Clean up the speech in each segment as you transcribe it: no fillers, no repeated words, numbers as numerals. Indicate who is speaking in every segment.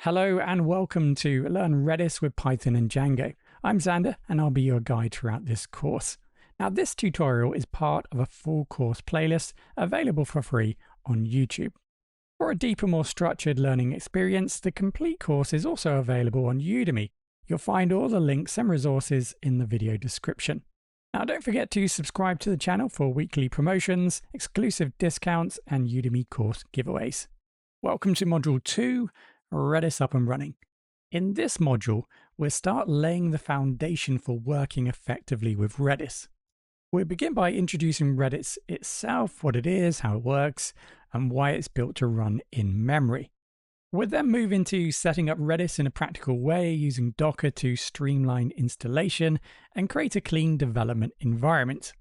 Speaker 1: Hello and welcome to Learn Redis with Python and Django. I'm Xander and I'll be your guide throughout this course. Now this tutorial is part of a full course playlist available for free on YouTube. For a deeper, more structured learning experience, the complete course is also available on Udemy. You'll find all the links and resources in the video description. Now don't forget to subscribe to the channel for weekly promotions, exclusive discounts and Udemy course giveaways. Welcome to Module 2. Redis up and running. In this module, we'll start laying the foundation for working effectively with Redis. We'll begin by introducing Redis itself, what it is, how it works, and why it's built to run in memory. We'll then move into setting up Redis in a practical way using Docker to streamline installation and create a clean development environment.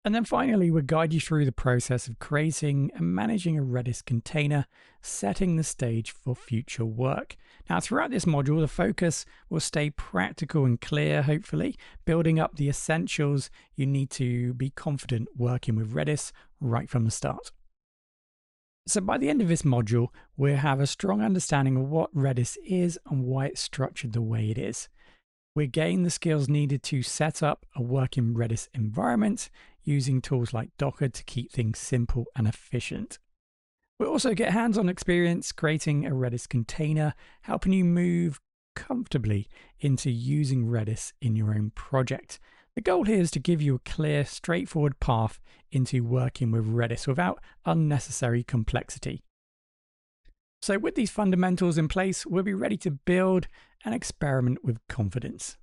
Speaker 1: And then finally, we'll guide you through the process of creating and managing a Redis container, setting the stage for future work. Now, throughout this module, the focus will stay practical and clear, hopefully, building up the essentials you need to be confident working with Redis right from the start. So by the end of this module, we'll have a strong understanding of what Redis is and why it's structured the way it is. We'll gain the skills needed to set up a working Redis environment using tools like Docker to keep things simple and efficient. We'll also get hands-on experience creating a Redis container, helping you move comfortably into using Redis in your own project. The goal here is to give you a clear, straightforward path into working with Redis without unnecessary complexity. So with these fundamentals in place, we'll be ready to build and experiment with confidence.